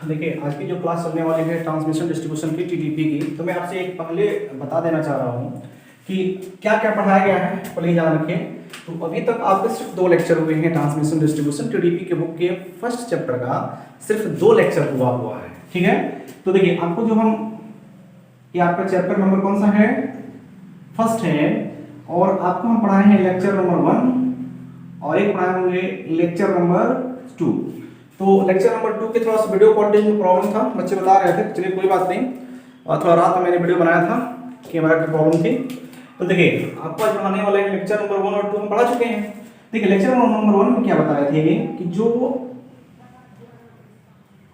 देखिए आज की जो क्लास चलने वाली है ट्रांसमिशन डिस्ट्रीब्यूशन की टीडीपी की, तो मैं आपसे एक पहले बता देना चाह रहा हूँ कि क्या क्या पढ़ाया गया है, पहले जान रखिए। तो अभी तक आपके सिर्फ 2 लेक्चर हुए हैं ट्रांसमिशन डिस्ट्रीब्यूशन टीडीपी के बुक के फर्स्ट चैप्टर का, सिर्फ 2 लेक्चर हुआ है, ठीक है। तो देखिए आपको जो हम ये आपका चैप्टर नंबर कौन सा है, फर्स्ट है, और आपको हम पढ़ाए हैं लेक्चर नंबर 1 और एक पढ़ाए होंगे लेक्चर नंबर 2। तो लेक्चर नंबर 2 के थोड़ा सा वीडियो क्वालिटी में प्रॉब्लम था, बच्चे बता रहे थे, चलिए कोई बात नहीं, और थोड़ा रात में मैंने वीडियो बनाया था, कैमरा की प्रॉब्लम थी। तो देखिए आपका जो आने वाले लेक्चर नंबर 1 और 2 हम पढ़ा चुके हैं। देखिए लेक्चर नंबर 1 में क्या बताए थे कि जो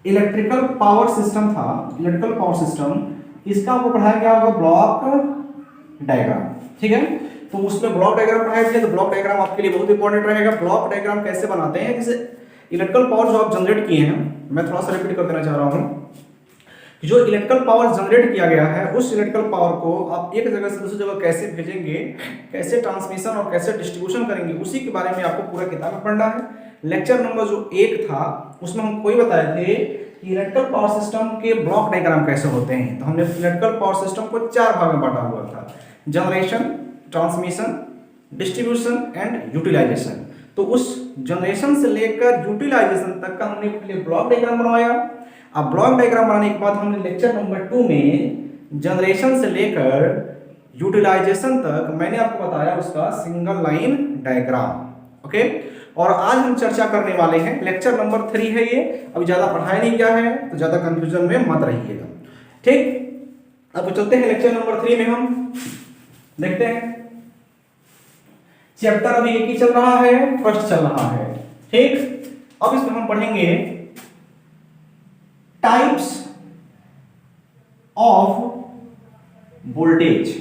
इलेक्ट्रिकल पावर सिस्टम था, इलेक्ट्रिकल पावर सिस्टम, इसका आपको पढ़ाया गया होगा ब्लॉक डायग्राम, ठीक है। तो उसमें ब्लॉक डायग्राम पढ़ाया गया, तो ब्लॉक डायग्राम आपके लिए बहुत इंपॉर्टेंट रहेगा। ब्लॉक डायग्राम कैसे बनाते हैं, जैसे इलेक्ट्रिकल पावर जो आप जनरेट किए हैं, मैं थोड़ा सा रिपीट कर देना चाह रहा हूँ, जो इलेक्ट्रिकल पावर जनरेट किया गया है उस इलेक्ट्रिकल पावर को आप एक जगह से दूसरी जगह कैसे भेजेंगे, कैसे ट्रांसमिशन और कैसे डिस्ट्रीब्यूशन करेंगे, उसी के बारे में आपको पूरा किताब में पढ़ना है। लेक्चर नंबर जो 1 था उसमें हम कोई बताए थे कि इलेक्ट्रिकल पावर सिस्टम के ब्लॉक डायग्राम कैसे होते हैं। तो हमने इलेक्ट्रिकल पावर सिस्टम को 4 भाग में बांटा हुआ था, generation, transmission, distribution and utilization. तो उस जनरेशन से लेकर यूटिलाइजेशन तक का हमने पहले ब्लॉक डायग्राम बनवाया। अब ब्लॉक डायग्राम बनाने के बाद हमने लेक्चर नंबर 2 में जनरेशन से लेकर यूटिलाइजेशन तक मैंने आपको बताया उसका सिंगल लाइन डायग्राम, ओके। और आज हम चर्चा करने वाले हैं लेक्चर नंबर 3 है ये, अभी ज्यादा पढ़ाया नहीं गया है तो ज्यादा कंफ्यूजन में मत रहिएगा, ठीक। अब चलते हैं लेक्चर नंबर 3 में, हम देखते हैं। चैप्टर अभी एक ही चल रहा है, फर्स्ट चल रहा है, ठीक। अब इसमें हम पढ़ेंगे types of voltage,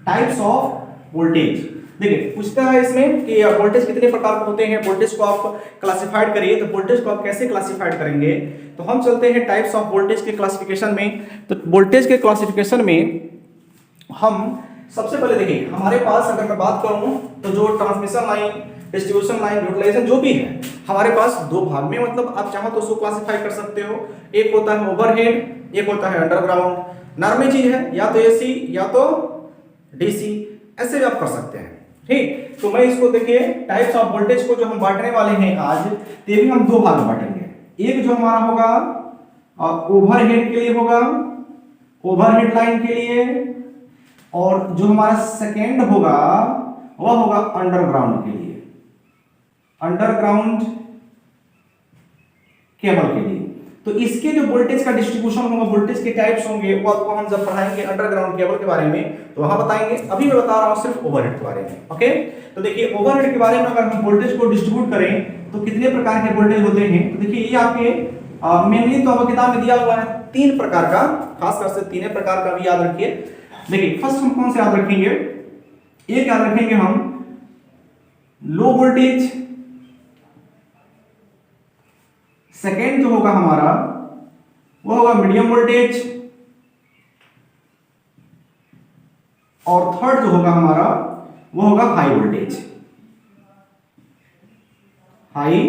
types of voltage. देखिए पूछता है इसमें कि वोल्टेज कितने प्रकार के होते हैं, वोल्टेज को आप क्लासिफाइड करिए, तो वोल्टेज को आप कैसे क्लासिफाइड करेंगे। तो हम चलते हैं टाइप्स ऑफ वोल्टेज के क्लासिफिकेशन में। तो वोल्टेज के क्लासिफिकेशन में हम सबसे पहले देखिए, हमारे पास अगर मैं बात करूं तो जो transmission line, distribution line, utilization जो भी है, हमारे पास 2 भाग में, मतलब आप चाहो तो उसको क्लासिफाई कर सकते हो। एक होता है ओवरहेड, एक होता है अंडरग्राउंड। नॉर्मल चीज है, या तो एसी या तो डीसी, ऐसे भी आप कर सकते हैं, ठीक। तो मैं इसको देखिए टाइप्स ऑफ वोल्टेज को जो हम बांटने वाले हैं आज, ते भी हम 2 भाग में बांटेंगे। एक जो हमारा होगा ओवरहेड के लिए होगा, ओवरहेड लाइन के लिए, और जो हमारा सेकेंड होगा वह होगा अंडरग्राउंड के लिए, अंडरग्राउंड केबल के लिए। तो इसके जो वोल्टेज का डिस्ट्रीब्यूशन होगा, वोल्टेज के टाइप्स होंगे, वो आपको हम जब पढ़ाएंगे अंडरग्राउंड केबल के बारे में तो वहां बताएंगे। अभी मैं बता रहा हूं सिर्फ ओवरहेड के बारे में, ओके। तो देखिए ओवरहेड के बारे में अगर हम वोल्टेज को डिस्ट्रीब्यूट करें तो कितने प्रकार के वोल्टेज होते हैं। तो देखिए ये आपके मेनली तो आपको किताब में दिया हुआ है 3 प्रकार का, खासकर से 3 प्रकार का भी याद रखिए। देखिए फर्स्ट हम कौन से याद रखेंगे, एक याद रखेंगे हम लो वोल्टेज, सेकेंड जो होगा हमारा वो होगा मीडियम वोल्टेज, और थर्ड जो होगा हमारा वो होगा high voltage, high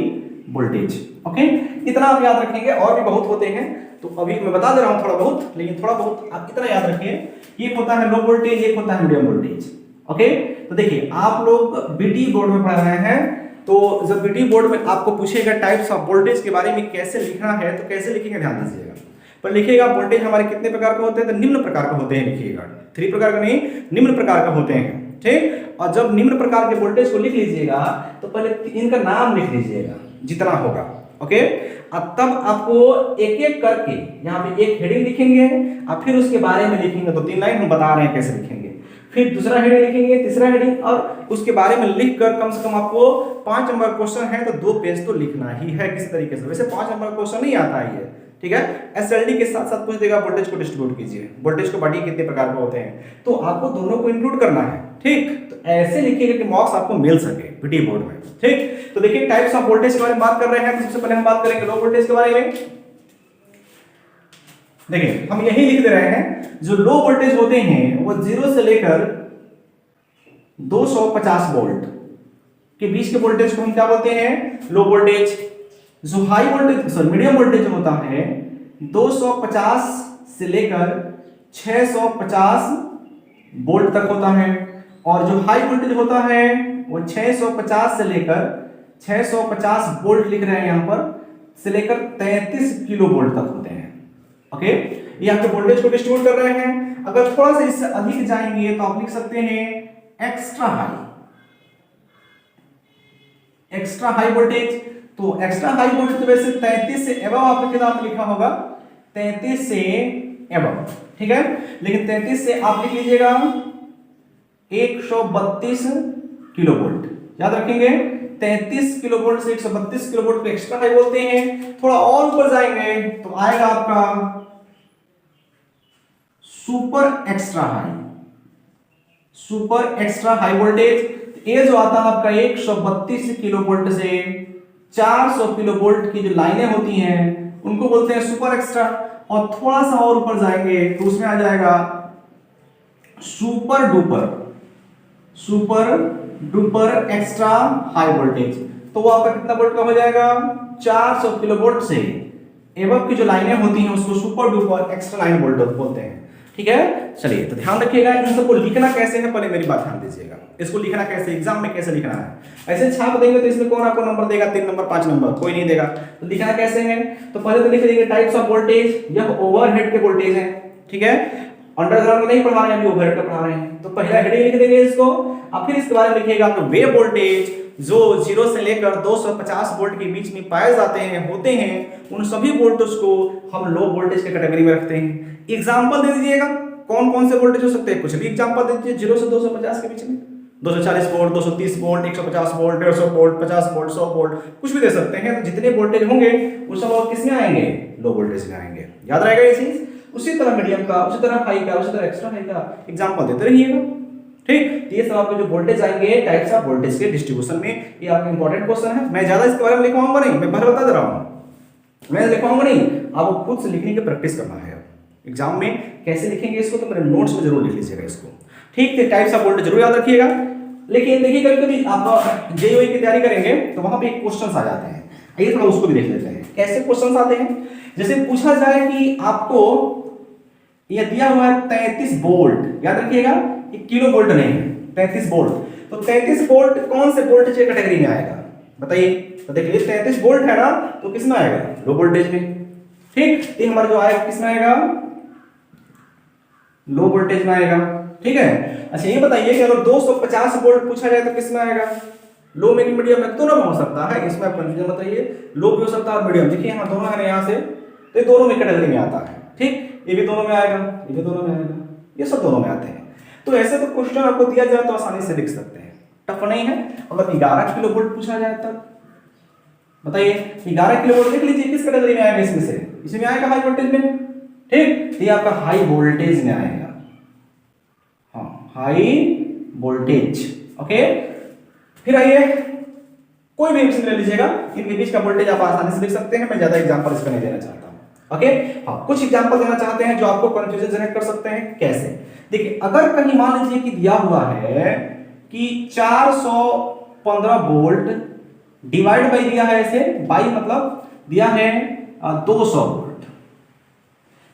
voltage, okay. इतना आप याद रखेंगे, और भी बहुत होते हैं तो अभी मैं बता दे रहा हूं थोड़ा बहुत, लेकिन थोड़ा बहुत आप इतना याद रखिए। एक होता है लो वोल्टेज, एक होता है मीडियम वोल्टेज, ओके। तो देखिए आप लोग बीटी बोर्ड में पढ़ रहे हैं, तो जब बीटी बोर्ड में आपको पूछेगा टाइप्स ऑफ वोल्टेज के बारे में कैसे लिखना है, तो कैसे लिखेंगे ध्यान दीजिएगा। पर लिखिएगा वोल्टेज हमारे कितने प्रकार के होते हैं, तो निम्न प्रकार के होते हैं लिखिएगा, 3 प्रकार का नहीं, निम्न प्रकार का होते हैं, ठीक। और जब निम्न प्रकार के वोल्टेज को लिख लीजिएगा तो पहले इनका नाम लिख लीजिएगा जितना होगा, ओके। अब तब आपको एक एक करके यहाँ पे एक हेडिंग लिखेंगे, और फिर उसके बारे में लिखेंगे, तो 3 लाइन हम बता रहे हैं कैसे लिखेंगे, फिर दूसरा हेडिंग लिखेंगे, तीसरा हेडिंग, और उसके बारे में लिखकर कम से कम आपको 5 नंबर क्वेश्चन है तो 2 पेज तो लिखना ही है किसी तरीके से। वैसे 5 नंबर क्वेश्चन नहीं आता है ये, ठीक है। एसएलडी के साथ साथ पूछ देगा वोल्टेज को डिस्ट्रीब्यूट कीजिए, वोल्टेज को बांटिए कितने प्रकार के होते हैं, तो आपको दोनों को इंक्लूड करना है, ठीक। तो ऐसे लिखिएगा कि मार्क्स आपको मिल सके बीटी बोर्ड में, ठीक। तो देखिए टाइप्स ऑफ वोल्टेज के बारे में बात कर रहे हैं, सबसे पहले हम बात करेंगे लो वोल्टेज के बारे में। देखिए हम यही लिख दे रहे हैं, जो लो वोल्टेज होते हैं वो 0 से लेकर 250 वोल्ट के बीच के वोल्टेज को हम क्या बोलते हैं, लो वोल्टेज। जो high voltage sorry medium voltage होता है 250 से लेकर 650 वोल्ट तक होता है, और जो हाई वोल्टेज होता है वो 650 से लेकर 650 वोल्ट लिख रहे हैं यहां पर, से लेकर 33 किलो वोल्ट तक होते हैं। ओके, ये आपके वोल्टेज को डिस्ट्रीब्यूट कर रहे हैं। अगर थोड़ा सा इससे अधिक जाएंगे तो आप लिख सकते हैं extra high, extra high voltage. तो एक्स्ट्रा हाई वोल्टेज तो वैसे 33 से एबव आपके किताब में लिखा होगा 33 से एबव, ठीक है, लेकिन 33 से आप लिख लीजिएगा 132 किलो वोल्ट, याद रखेंगे 33 किलो वोल्ट से 132 किलो वोल्ट को एक्स्ट्रा हाई बोलते हैं। थोड़ा और ऊपर जाएंगे तो आएगा आपका super extra high, super extra high voltage. ये जो आता है आपका 132 किलो वोल्ट से 400 किलो वोल्ट की जो लाइनें होती हैं उनको बोलते हैं सुपर एक्स्ट्रा। और थोड़ा सा और ऊपर जाएंगे तो उसमें आ जाएगा super duper, super duper extra high voltage. तो वो आपका कितना वोल्ट का हो जाएगा 400 किलो वोल्ट से एबव की जो लाइनें होती हैं उसको super duper extra line voltage बोलते हैं, ठीक है। चलिए तो ध्यान रखिएगा इन सबको लिखना कैसे है, पहले मेरी बात ध्यान दीजिएगा। इसको लिखना कैसे, एग्जाम में कैसे लिखना है। ऐसे छाप देंगे तो इसमें कौन आपको नंबर देगा, 3 नंबर 5 नंबर, कोई नहीं देगा। तो लिखना कैसे है, तो पहले तो लिख देंगे टाइप्स ऑफ वोल्टेज। यह ओवरहेड के वोल्टेज है, ठीक है, अंडरग्राउंड में नहीं पढ़ा रहे हैं, अभी ओवरहेड का पढ़ा रहे हैं। तो पहला हेडिंग लिख देंगे इसको, और फिर इसके बारे में लिखिएगा तो वे वोल्टेज जो 0 से लेकर 250 वोल्ट के बीच में पाए जाते हैं होते हैं, उन सभी वोल्टेज को हम लो वोल्टेज के कैटेगरी में रखते हैं। एग्जांपल दे दीजिएगा कौन कौन से वोल्टेज हो सकते हैं, कुछ भी एग्जांपल दे दीजिए 0 से 250 के बीच में, 240 volt, 230 volt, 150 volt, 150 volt, 50 volt, 100 volt, कुछ भी दे सकते हैं। तो जितने वोल्टेज होंगे वो सब और किस में आएंगे, लो वोल्टेज में आएंगे। याद रहेगा ये चीज। उसी तरह मीडियम का, उसी तरह हाई का, उसी तरह एक्स्ट्रा हाई का एग्जांपल देते रहिएगा, ठीक। ये सब आपके जो वोल्टेज आएंगे टाइप्स ऑफ वोल्टेज के डिस्ट्रीब्यूशन में, ये आपका इंपॉर्टेंट क्वेश्चन है। मैं ज्यादा इसके बारे में लिखवाऊंगा नहीं, मैं पहले बता दे रहा हूं, मैं लिखवाऊंगा नहीं, आपको खुद से लिखने की प्रैक्टिस करना है। एग्जाम में कैसे लिखेंगे इसको तो मेरे नोट्स में जरूर लिख लीजिएगा इसको, ठीक है। टाइप्स ऑफ वोल्टेज जरूर याद रखिएगा। लेकिन देखिए कभी कभी आप जेईई की तैयारी करेंगे तो वहां पे क्वेश्चन आ जाते हैं, आइए थोड़ा उसको भी देख लेते हैं कैसे क्वेश्चन आते हैं। जैसे पूछा जाए कि आपको यह दिया हुआ है 33 वोल्ट, याद रखिएगा ये किलो वोल्ट नहीं है, 33 वोल्ट। तो 33 वोल्ट कौन से वोल्टेज के कैटेगरी में आएगा बताइए। तो देखिए 33 वोल्ट है ना, तो किस में आएगा, लो वोल्टेज में, ठीक। तो हमारा जो आएगा किस में आएगा, लो वोल्टेज में आएगा, ठीक है। अच्छा ये बताइए कि अगर 250 वोल्ट पूछा जाए तो किस में आएगा, लो में कि मीडियम में, दोनों में हो सकता है, इसमें आप कंफ्यूजन बताइए। लो भी हो सकता है और मीडियम, देखिए यहाँ दोनों है ना यहाँ से, तो ये दोनों में कैटेगरी में आता है, ठीक। ये भी दोनों में आएगा, ये भी दोनों में आएगा, ये सब दोनों में आते हैं। तो ऐसे तो क्वेश्चन आपको दिया जाए तो आसानी से लिख सकते हैं, टफ नहीं है। अगर 11 किलो वोल्ट पूछा जाए तब बताइए 11 किलो वोल्ट, देख लीजिए किस कैटेगरी में आएगा, इसमें से इसी में आएगा हाई वोल्टेज में, ठीक। ये आपका हाई वोल्टेज में आएगा, हाँ हाई वोल्टेज, ओके। फिर आइए कोई भी ऑप्शन ले लीजिएगा, इनके बीच का वोल्टेज आप आसानी से लिख सकते हैं। मैं ज्यादा एग्जांपल इसका नहीं देना चाहता हूं, ओके। हाँ कुछ एग्जांपल देना चाहते हैं जो आपको कंफ्यूजन जनरेट कर सकते हैं। कैसे, देखिए अगर कहीं मान लीजिए कि दिया हुआ है कि 415 वोल्ट डिवाइड बाई दिया है, ऐसे बाई मतलब दिया है 200 वोल्ट,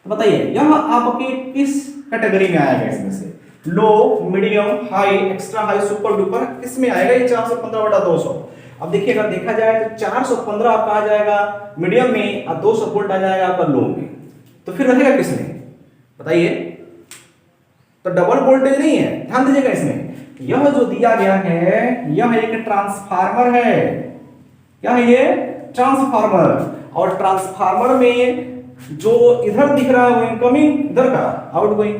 तो बताइए यह आपके किस कैटेगरी में आएगा, इसमें से low, medium, high, extra high, super duper, किसमें आएगा ये 415 बटा 200। अब देखिए अगर देखा जाए तो 415 आपका आ जाएगा मीडियम में और 200 वोल्ट आ जाएगा आपका लो में, तो फिर रहेगा किसमें बताइए। तो डबल वोल्टेज नहीं है, ध्यान दीजिएगा इसमें। यह जो दिया गया है यह एक ट्रांसफार्मर है, क्या है ये, ट्रांसफार्मर। और ट्रांसफार्मर में जो इधर दिख रहा है वो इनकमिंग, इधर का आउटगोइंग,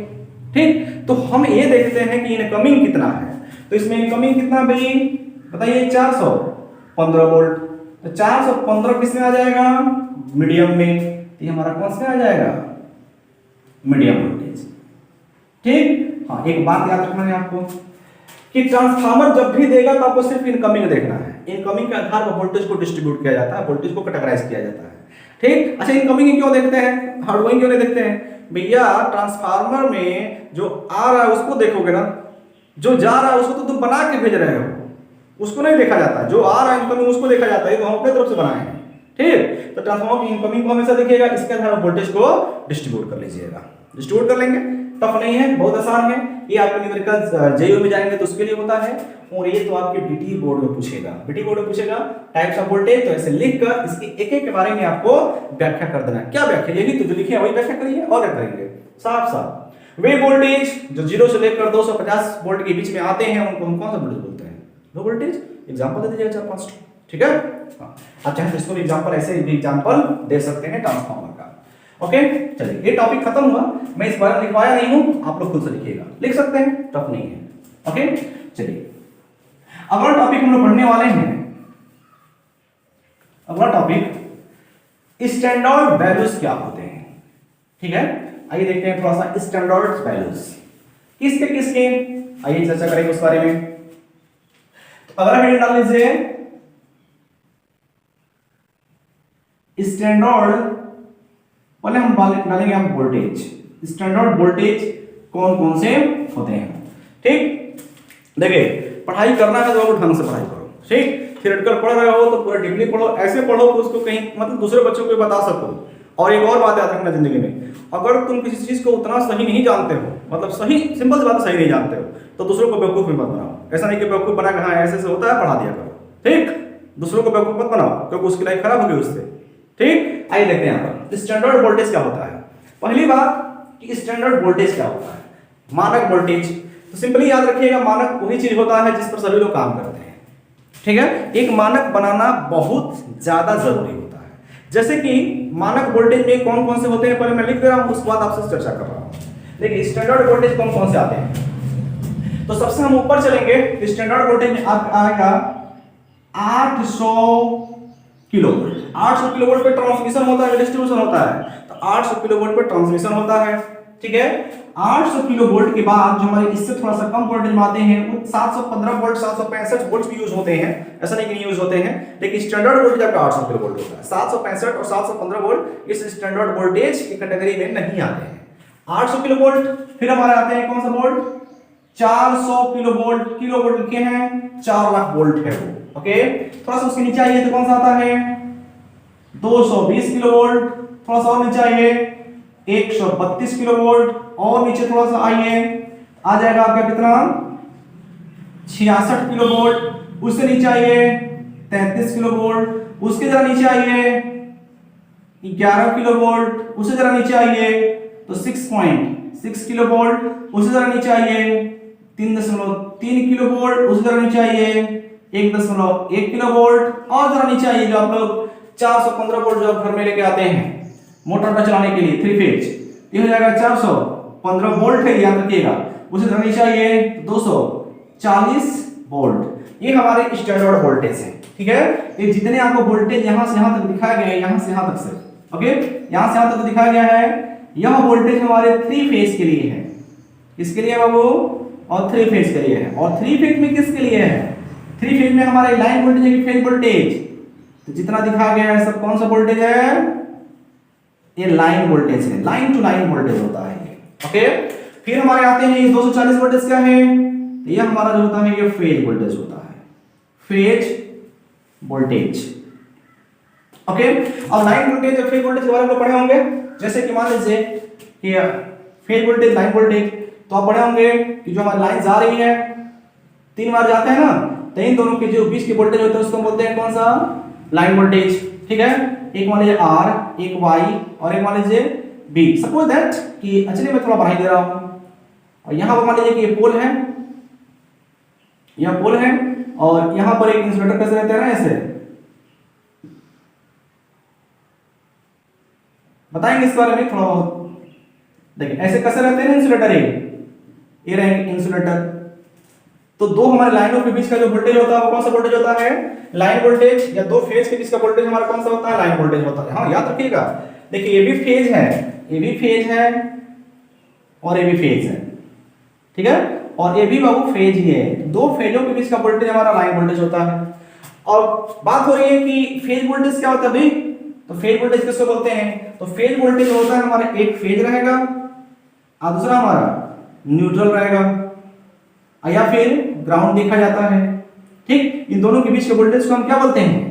ठीक। तो हम ये देखते हैं कि इनकमिंग कितना है, तो इसमें इनकमिंग कितना भाई बताइए 415 वोल्ट। तो 415 किस में आ जाएगा, मीडियम में, तो ये हमारा कौन सा आ जाएगा, मीडियम वोल्टेज, ठीक। हाँ एक बात याद रखना है आपको कि ट्रांसफार्मर जब भी देगा तो आपको सिर्फ इनकमिंग देखना है। इनकमिंग के आधार पर वोल्टेज को डिस्ट्रीब्यूट किया जाता है, वोल्टेज को कैटेगराइज किया जाता है, ठीक। अच्छा इनकमिंग क्यों देखते हैं, आउटगोइंग क्यों नहीं देखते हैं भैया। ट्रांसफार्मर में जो आ रहा है उसको देखोगे ना, जो जा रहा है उसको तो तुम बना के भेज रहे हो, उसको नहीं देखा जाता। जो आ रहा है इनकमिंग उसको देखा जाता है, तो हम अपने तरफ से बनाए हैं, ठीक। तो ट्रांसफार्मर की इनकमिंग को हमेशा देखिएगा, इसके आधार पर वोल्टेज को डिस्ट्रीब्यूट कर लीजिएगा। डिस्ट्रीब्यूट कर लेंगे, टफ नहीं है, बहुत आसान है। ये आपके न्यूमेरिकल जेईई में जाएंगे तो उसके लिए होता है, और ये तो आपके बीटी बोर्ड में पूछेगा। बीटी बोर्ड में पूछेगा टाइप्स ऑफ वोल्टेज, तो ऐसे लिखकर इसकी एक एक के बारे में आपको व्याख्या कर देना। क्या व्याख्या, यही तो जो लिखे हैं वही व्याख्या करिए, और क्या करेंगे, साफ साफ। वे वोल्टेज जो 0 से लेकर 250 वोल्ट के बीच में आते हैं उनको हम कौन सा वोल्टेज बोलते हैं, लो वोल्टेज। एग्जांपल दे दीजिए 4-5, ठीक है। हाँ, आप चाहे तो इसको भी एग्जांपल, ऐसे भी एग्जांपल दे सकते हैं ट्रांसफार्मर का। ओके, चलिए ये टॉपिक खत्म हुआ। मैं इस बारे में लिखवाया नहीं हूं, आप लोग खुद से लिखिएगा, लिख सकते हैं, टफ नहीं है। ओके, चलिए अगला टॉपिक हम लोग पढ़ने वाले हैं। अगला टॉपिक स्टैंडर्ड वैल्यूज क्या होते हैं, ठीक है। आइए देखते हैं थोड़ा सा स्टैंडर्ड वैल्यूज किसके किसके, आइए चर्चा करेंगे उस बारे में। तो अगला हेडिंग डाल लीजिए स्टैंडर्ड, पहले हम डालेंगे हम वोल्टेज। स्टैंडर्ड वोल्टेज कौन कौन से होते हैं, ठीक। देखिए पढ़ाई करना है तो ढंग से पढ़ाई करो, ठीक। थियोरेटिकल पढ़ रहे हो तो पूरा डीपली पढ़ो, ऐसे पढ़ो कि उसको कहीं मतलब दूसरे बच्चों को बता सको। और एक और बात याद रखना जिंदगी में, अगर तुम किसी चीज को उतना सही नहीं जानते हो, मतलब सही सिंपल सी बात सही नहीं जानते हो, तो दूसरों को बेवकूफ मत बनाओ। ऐसा नहीं कि बेवकूफ बना के हाँ ऐसे होता है, पढ़ा दिया करो, ठीक। दूसरों को बेवकूफ मत बनाओ, क्योंकि उसकी लाइफ खराब होगी उससे, ठीक। आइए देखते हैं यहाँ पर स्टैंडर्ड वोल्टेज क्या होता है। पहली बात कि स्टैंडर्ड वोल्टेज क्या होता है, मानक वोल्टेज। तो सिंपली याद रखिएगा, मानक वही चीज होता है जिस पर सभी लोग काम करते हैं, ठीक है। एक मानक बनाना बहुत ज्यादा जरूरी होता है। जैसे कि मानक वोल्टेज में कौन कौन से होते हैं, पहले मैं लिख दे रहा हूं, उसके बाद आपसे चर्चा कर रहा हूं। देखिए स्टैंडर्ड वोल्टेज कौन कौन से आते हैं। तो सबसे हम ऊपर चलेंगे, स्टैंडर्ड वोल्टेज में आएगा 800 किलोवोल्ट। 800 किलोवोल्ट पे ट्रांसमिशन होता है, डिस्ट्रीब्यूशन होता है। तो 800 किलोवोल्ट पे ट्रांसमिशन होता है, ठीक है। 800 किलोवोल्ट के बाद जो हमारे इससे थोड़ा सा कम वोल्टेज में आते हैं वो 715 वोल्ट 765 वोल्ट भी यूज होते हैं, ऐसा नहीं कि नहीं यूज होते हैं, लेकिन स्टैंडर्ड वोल्टेज आपका 800 किलोवोल्ट होता है। 765 और 715 वोल्ट इस स्टैंडर्ड वोल्टेज की कैटेगरी में नहीं आते हैं। 800 किलोवोल्ट, फिर हमारे आते हैं कौन सा वोल्ट, 400 किलोवोल्ट। किलोवोल्ट लिखे हैं, 4 लाख वोल्ट है वो, ओके। थोड़ा सा उसके नीचे आइए तो कौन सा आता है, 220 किलोवोल्ट। थोड़ा सा और नीचे आइए 132 किलोवोल्ट, और नीचे थोड़ा सा आइए, आ जाएगा आपका कितना, 66 किलोवोल्ट। उससे नीचे आइए 33 किलोवोल्ट। उसके जरा नीचे आइए 11 किलोवोल्ट। उससे जरा नीचे आइए तो 6.6 किलोवोल्ट। उससे जरा नीचे आइए 3.3 किलोवोल्ट। उससे जरा नीचे आइए 1.1 किलोवोल्ट। और जरा नीचे आइए जो आप लोग 415 वोल्ट जो आप घर में लेके आते हैं मोटर पर चलाने के लिए 3 फेज, ये हो जाएगा 415 वोल्ट है, याद रखिएगा। उसे जरा नीचे आइए 240 वोल्ट। ये हमारे स्टैंडर्ड वोल्टेज है, ठीक है। ये जितने आपको वोल्टेज यहां से यहां तक दिखाया गया है, यहां से यहां तक से, ओके, यहां से यहां तक दिखाया गया है, यह वोल्टेज हमारे 3 फेज के लिए है। किसके लिए बाबू, और 3 फेज के लिए है। और 3 फेज में किसके लिए है, 3 फेज में हमारा लाइन वोल्टेज है कि फेज वोल्टेज। तो जितना दिखाया गया है सब कौन सा वोल्टेज है, ये लाइन वोल्टेज है, लाइन टू लाइन वोल्टेज होता है ये, ओके। फिर हमारे आते हैं ये 240 वोल्टेज क्या है, ये हमारा जो होता है ये फेज वोल्टेज होता है, फेज वोल्टेज, ओके। अब लाइन वोल्टेज और फेज वोल्टेज के बारे में पढ़े होंगे। जैसे कि मान लीजिए कि फेज वोल्टेज लाइन वोल्टेज, तो आप पढ़े होंगे कि जो हमारी लाइन जा रही है 3 बार जाते हैं ना, तो इन दोनों के जो बीच के वोल्टेज होते हैं उसको बोलते हैं कौन सा, लाइन वोल्टेज, ठीक है। एक मान लीजिए R, एक Y और एक मान लीजिए B। सपोज दैट कि एक्चुअली मैं थोड़ा बढ़ाई दे रहा हूं, और यहां पर मान लीजिए कि ये पोल है, यह पोल है, और यहां पर एक इंसुलेटर कैसे रहते हैं ना, ऐसे बताएंगे इस बारे में थोड़ा बहुत। देखिए ऐसे कैसे रहते हैं इंसुलेटर, ये रहेंगे इंसुलेटर। तो दो हमारे लाइनों के बीच का जो वोल्टेज होता है वो कौन सा वोल्टेज होता है, लाइन वोल्टेज। या दो फेज के बीच का वोल्टेज हमारा कौन सा होता है, लाइन वोल्टेज होता है। हाँ याद रखिएगा, देखिए ये भी फेज है, ये भी फेज है, और ये भी फेज है, ठीक है। और ये भी बाबू फेज ही है। दो फेजों के बीच का वोल्टेज हमारा लाइन वोल्टेज होता है। और बात हो रही है कि फेज वोल्टेज क्या होता है भाई, तो फेज वोल्टेज किसको बोलते हैं, तो फेज वोल्टेज होता है हमारा एक फेज रहेगा और दूसरा हमारा न्यूट्रल रहेगा, या फिर ग्राउंड देखा जाता है, ठीक। इन दोनों के बीच के वोल्टेज को हम क्या बोलते हैं,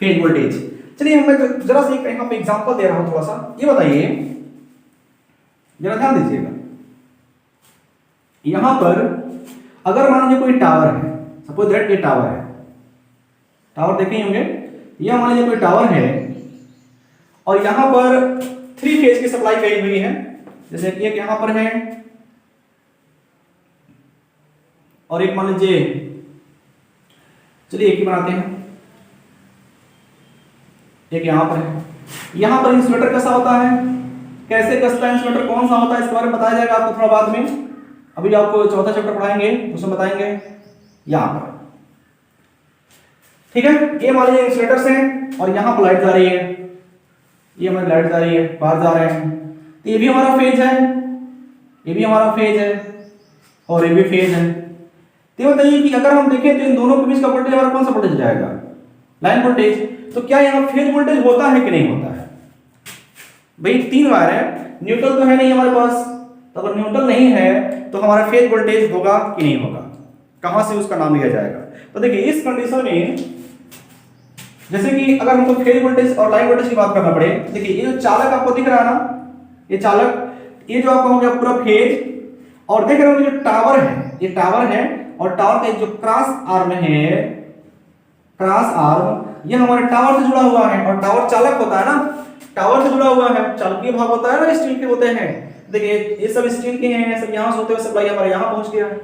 फेज वोल्टेज। चलिए मैं जरा सा यहाँ पे एग्जांपल दे रहा हूं थोड़ा सा। ये बताइए, जरा ध्यान दीजिएगा, यहां पर अगर मान लीजिए कोई टावर है, सपोज दैट ये टावर है, टावर देखे होंगे, यह मान लीजिए कोई टावर है और यहां पर 3 फेज की सप्लाई गई हुई है, जैसे कि एक यहां पर है और एक मान लीजिए, चलिए एक ही बनाते हैं, एक यहां पर है। यहां पर इंसुलेटर कैसा होता है, कैसे कसता है इंसुलेटर, कौन सा होता है, इसके बारे में बताया जाएगा आपको थोड़ा बाद में, अभी आपको चौथा चैप्टर पढ़ाएंगे उसमें बताएंगे। यहां पर ठीक है, ये मान लीजिए इंसुलेटर्स हैं और यहां पर लाइट जा रही है, ये हमारी लाइट जा रही है, बाहर जा रहे हैं, तो ये भी हमारा फेज है, ये भी हमारा फेज है और ये भी फेज है। तो बताइए कि अगर हम देखें तो इन दोनों के बीच का वोल्टेज हमारा कौन सा वोल्टेज जाएगा, लाइन वोल्टेज। तो क्या यहाँ फेज वोल्टेज होता है कि नहीं होता है, भाई 3 वायर है, न्यूट्रल तो है नहीं हमारे पास, तो अगर न्यूट्रल नहीं है तो हमारा फेज वोल्टेज होगा कि नहीं होगा, कहां से उसका नाम लिया जाएगा। तो देखिए इस कंडीशन में, जैसे कि अगर हमको फेज वोल्टेज और लाइन वोल्टेज की बात करना पड़े, देखिए ये जो चालक आपको दिख रहा है ना, ये चालक, ये जो आपका हो गया पूरा फेज, और देख रहे हो जो टावर है, ये टावर है और टावर का जो क्रॉस आर्म है, क्रॉस आर्म, ये हमारे टावर से जुड़ा हुआ है और टावर चालक होता है ना, टावर से जुड़ा हुआ है, चालकीय भाग होता है ना, स्टील के होते हैं। देखिए ये सब स्टील के हैं, सब यहां से होते हुए सप्लाई हमारे यहां पहुंच गया है।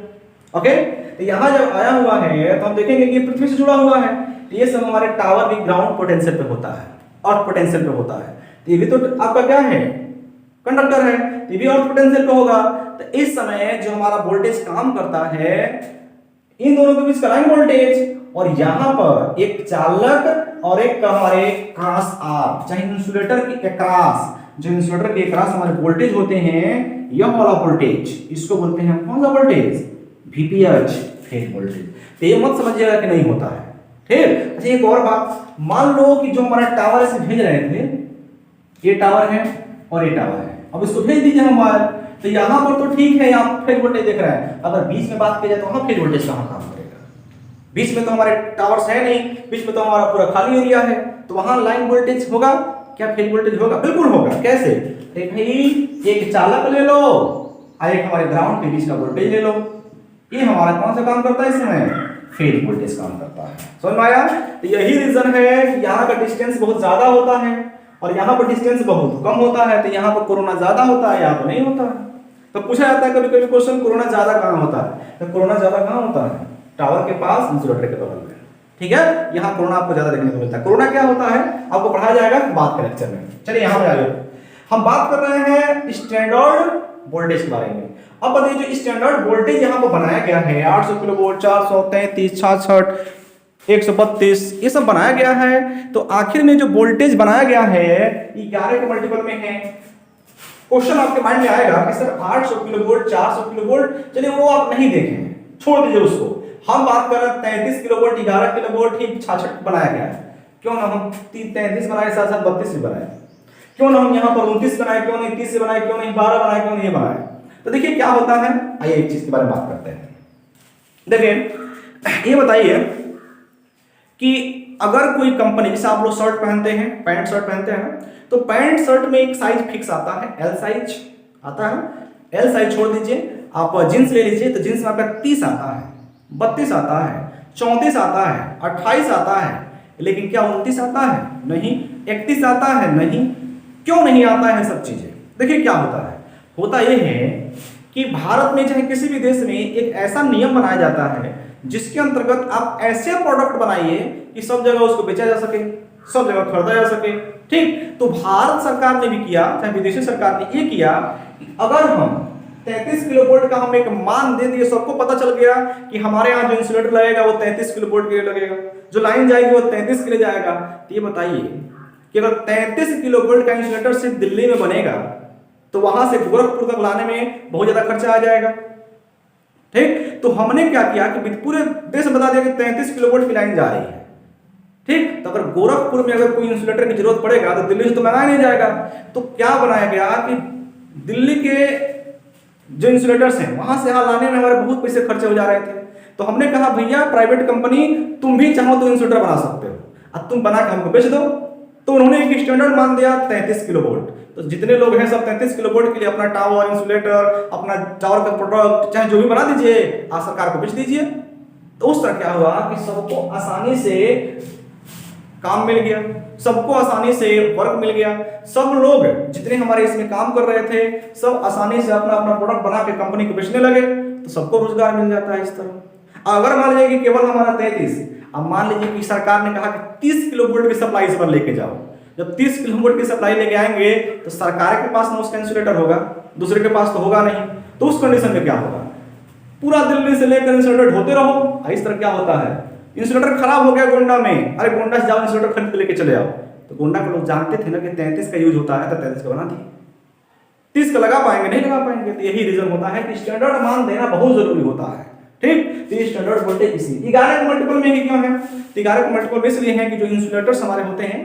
ओके, तो यहां जब आया हुआ है तो हम देखेंगे कि पृथ्वी से जुड़ा हुआ है, ये सब हमारे टावर भी ग्राउंड पोटेंशियल पे होता है, अर्थ पोटेंशियल पे होता है। तो ये भी तो आपका क्या है, कंडक्टर है, ये भी अर्थ पोटेंशियल पे होगा। तो इस समय जो हमारा वोल्टेज काम करता है, इन दोनों के बीच का लाइन वोल्टेज, और यहां पर एक चालक और एक हमारे क्रॉस आर्म, चाहे इंसुलेटर के क्रॉस, जो इंसुलेटर के क्रॉस हमारे वोल्टेज होते हैं, यह वाला वोल्टेज, इसको बोलते हैं कौन सा वोल्टेज, वीपीएच, फेज वोल्टेज। तो ये मत समझिएगा कि नहीं होता है, ठीक। अच्छा एक और बात, मान लो कि जो हमारा टावर से भेज रहे थे, ये टावर है और ये टावर है, अब इसको भेज दीजिए हम वायर, तो यहां पर तो ठीक है, यहाँ फेज वोल्टेज देख रहा है, अगर बीच में बात की जाए तो वहां फेज वोल्टेज कहां काम करेगा, बीच में तो हमारे टावर्स है नहीं, बीच में तो हमारा पूरा खाली एरिया है, तो वहां लाइन वोल्टेज होगा क्या, फेज वोल्टेज होगा, बिल्कुल होगा। कैसे, भाई एक चालक ले लो और एक हमारे ग्राउंड के बीच का वोल्टेज ले लो, ये हमारा कौन सा काम करता है, इसमें फेज वोल्टेज काम करता है। समझ में आया। तो यही रीजन है कि यहाँ का डिस्टेंस बहुत ज्यादा होता है और यहाँ पर डिस्टेंस बहुत कम होता है, तो यहाँ पर कोरोना ज्यादा होता है, यहाँ पर नहीं होता है। तो पूछा जाता है कभी कभी क्वेश्चन, कोरोना ज्यादा कहाँ होता है, तो कोरोना ज्यादा कहाँ होता है, टावर के पास, इंसुलेटर के बगल में, ठीक है, यहाँ कोरोना आपको ज्यादा देखने को मिलता है। कोरोना क्या होता है आपको पढ़ाया जाएगा बात के लेक्चर में। चलिए यहाँ पे आगे हम बात कर रहे हैं स्टैंडर्ड वोल्टेज के बारे में। अब बताइए जो स्टैंडर्ड वोल्टेज यहाँ पर बनाया गया है, 800 किलोवोल्ट, 433, 66, 132, ये सब बनाया गया है। तो आखिर में जो वोल्टेज बनाया गया है 11 के मल्टीपल में है। क्वेश्चन आपके माइंड में आएगा कि सर 800 किलोवोल्ट, 400 किलोवोल्ट, चलिए वो आप नहीं देखें, छोड़ दीजिए उसको। हम बात कर रहे हैं 33 किलोवोल्ट, 11 किलोवोल्ट ही 66 बनाया गया है। क्यों ना हम 33 बनाए, साथ साथ 32 भी बनाए, क्यों ना हम यहाँ पर 29 बनाए, क्यों नहीं 30 बनाए, क्यों नहीं 12 बनाए, क्यों नहीं बनाए। तो देखिए क्या होता है, आइए एक चीज के बारे में बात करते हैं। देखिए ये बताइए कि अगर कोई कंपनी, जैसे आप लोग शर्ट पहनते हैं, पैंट शर्ट पहनते हैं, तो पैंट शर्ट में एक साइज फिक्स आता है, एल साइज आता है। एल साइज छोड़ दीजिए, आप जींस ले लीजिए, तो जींस में आपका 30 आता है, 32 आता है, 34 आता है, 28 आता है, लेकिन क्या 29 आता है, नहीं। 31 आता है, नहीं। क्यों नहीं आता है सब चीजें। देखिए क्या होता है, होता यह है कि भारत में चाहे किसी भी देश में एक ऐसा नियम बनाया जाता है जिसके अंतर्गत आप ऐसे प्रोडक्ट बनाइए कि सब जगह उसको बेचा जा सके, सब जगह खरीदा जा सके, ठीक। तो भारत सरकार ने भी किया, चाहे विदेशी सरकार ने ये किया कि अगर हम 33 किलोवोल्ट का हम एक मान दे दिए, सबको पता चल गया कि हमारे यहाँ जो इंसुलेटर लगेगा वो 33 किलोवोल्ट के लिए लगेगा, जो लाइन जाएगी वो 33 के लिए जाएगा। तो ये बताइए कि अगर 33 किलोवोल्ट का इंसुलेटर सिर्फ दिल्ली में बनेगा तो वहां से गोरखपुर तक लाने में बहुत ज्यादा खर्चा आ जाएगा, ठीक। तो हमने क्या किया कि पूरे देश में बता दिया कि 33 किलोवोल्ट की लाइन जा रही है, ठीक। तो अगर गोरखपुर में अगर कोई इंसुलेटर की जरूरत पड़ेगा तो दिल्ली से तो मंगाया नहीं जाएगा। तो क्या बनाया गया कि दिल्ली के जो इंसुलेटर्स हैं वहां से यहाँ लाने में हमारे बहुत पैसे खर्चे हो जा रहे थे। तो हमने कहा भैया प्राइवेट कंपनी, तुम भी चाहो तो इंसुलेटर बना सकते हो, अब तुम बना के हमको बेच दो, तो उन्होंने एक स्टैंडर्ड मान दिया 33 किलो वोल्ट। तो जितने लोग हैं सब 33 किलो वोल्ट के लिए अपना टावर, इंसुलेटर, अपना टावर का प्रोडक्ट चाहे जो भी बना दीजिए, आप सरकार को बेच दीजिए। तो उस तरह क्या हुआ कि सबको आसानी से काम मिल गया, सबको आसानी से वर्क मिल गया, सब लोग जितने हमारे इसमें काम कर रहे थे सब आसानी से अपना अपना प्रोडक्ट बना के कंपनी को बेचने लगे, तो सबको रोजगार मिल जाता है इस तरह। अगर मान लीजिए कि केवल हमारा 33, अब मान लीजिए कि सरकार ने कहा कि 30 किलो वोल्ट की सप्लाई इस पर लेके जाओ, जब 30 किलो वोल्ट की सप्लाई लेके आएंगे तो सरकार के पास ना उसका इंसुलेटर होगा, दूसरे के पास तो होगा नहीं, तो उस कंडीशन में क्या होगा, पूरा दिल्ली से लेकर इंसुलेटर ढोते रहो। इस तरह क्या होता है, इंसुलेटर खराब हो गया गोंडा में, अरे गोंडा से जाओ इंसुलेटर खरीद के लेके चले आओ। तो गोंडा के लोग जानते थे ना कि 33 का यूज होता है, तो 33 का बना दिए, 30 का लगा पाएंगे नहीं लगा पाएंगे। तो यही रीजन होता है कि स्टैंडर्ड मान देना बहुत जरूरी होता है। ठीक, तो ये स्टैंडर्ड वोल्टेज इसी 11 के मल्टीपल में ही क्यों है, तो 11 के मल्टीपल इसलिए है कि जो इंसुलेटर्स हमारे होते हैं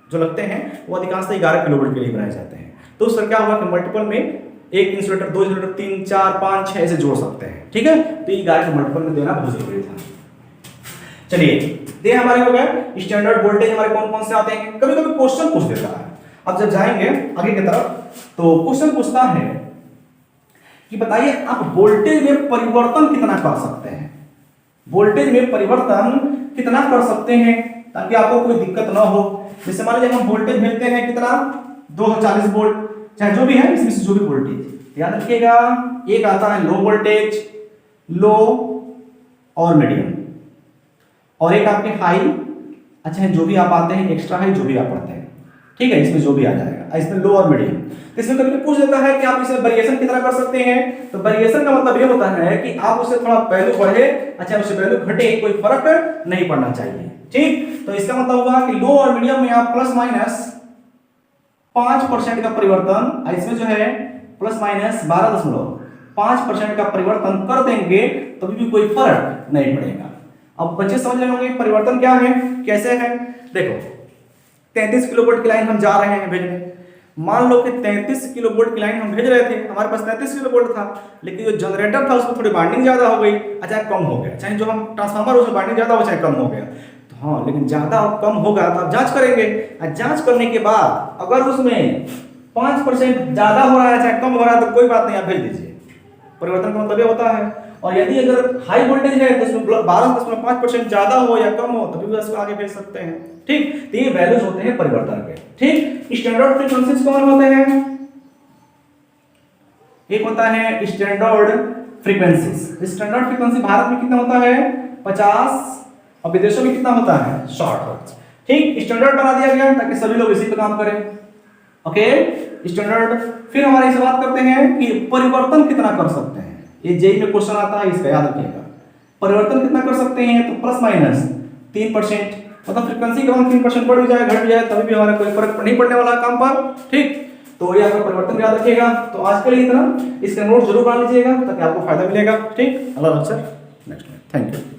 जो लगते हैं वो अधिकांशतः 11 किलो वोल्ट के लिए बनाए जाते हैं। तो उससे क्या हुआ कि मल्टीपल में एक इंसुलेटर, दो इंसुलेटर, 3, 4, 5, 6 ऐसे जोड़ सकते हैं। ठीक है, तो ये 11 के मल्टीपल में देना बहुत जरूरी था। चलिए ये हमारे हो गए स्टैंडर्ड वोल्टेज। हमारे कौन कौन से आते हैं, कभी कभी क्वेश्चन पूछ देता है। अब जब जाएंगे आगे की तरफ तो क्वेश्चन पूछता है कि बताइए आप वोल्टेज में परिवर्तन कितना कर सकते हैं, वोल्टेज में परिवर्तन कितना कर सकते हैं ताकि आपको कोई दिक्कत ना हो। जैसे मान लीजिए हम वोल्टेज भेजते हैं कितना 240 वोल्ट, चाहे जो भी है इसमें से जो भी वोल्टेज, याद रखिएगा एक आता है लो वोल्टेज, लो और मीडियम, और एक आपके हाई, अच्छा है जो भी आप आते हैं एक्स्ट्रा है जो भी आप पढ़ते हैं, ठीक है, इसमें जो भी आ जाएगा, इसमें लो और मीडियम। तो इसमें कभी पूछ देता है कि आप इसे वेरिएशन कितना कर सकते हैं, तो वेरिएशन का मतलब ये होता है कि आप उससे थोड़ा वैल्यू बढ़े, अच्छा उससे वैल्यू घटे, कोई फर्क नहीं पड़ना चाहिए। ठीक, तो इसका मतलब हुआ कि लो और मीडियम में आप प्लस माइनस 5% का परिवर्तन, इसमें जो है प्लस माइनस 12.5% का परिवर्तन कर देंगे तभी भी कोई फर्क नहीं पड़ेगा। अब बच्चे समझ रहे होंगे परिवर्तन क्या है, कैसे है। देखो 33 किलो वोल्ट की लाइन हम जा रहे हैं भेजने, मान लो कि 33 किलो वोल्ट की लाइन हम भेज रहे थे, हमारे पास 33 किलो वोल्ट था, लेकिन जो जनरेटर था उसमें थोड़ी बाइंडिंग ज्यादा हो गई, चाहे कम हो गया, चाहे जो हम ट्रांसफार्मर उसमें बाइंडिंग ज्यादा हो चाहे कम हो गया, तो हाँ, लेकिन ज्यादा और कम होगा तो आप जांच करेंगे, जांच करने के बाद अगर उसमें 5% ज्यादा हो रहा है चाहे कम हो रहा है तो कोई बात नहीं, आप भेज दीजिए। परिवर्तन का मतलब ये होता है। और यदि अगर हाई वोल्टेज है तो उसमें 12.5% ज्यादा हो या कम हो तो भी उसको आगे भेज सकते हैं। ठीक, तो ये वैल्यूज होते हैं परिवर्तन के। ठीक, स्टैंडर्ड फ्रीक्वेंसीज कौन होते हैं, एक होता है standard frequencies. Standard frequency Bharat में कितना होता है 50 और विदेशों में कितना होता है 60 हर्ट्ज। ठीक, स्टैंडर्ड बना दिया गया ताकि सभी लोग इसी पे काम करें। Okay, standard. फिर हमारे इसे बात करते हैं कि परिवर्तन कितना कर सकते हैं, ये जेई में क्वेश्चन आता है, इसका याद रखिएगा। परिवर्तन कितना कर सकते हैं तो प्लस माइनस 3%, मतलब फ्रीक्वेंसी का 3% बढ़ भी जाए घट भी जाए तभी भी हमारा कोई फर्क नहीं पड़ने वाला काम पर। ठीक, तो ये आपका परिवर्तन याद रखिएगा। तो आज के लिए इतना, इसका नोट जरूर बना लीजिएगा ताकि आपको फायदा मिलेगा। ठीक, अगला लेक्चर नेक्स्ट में। Thank you.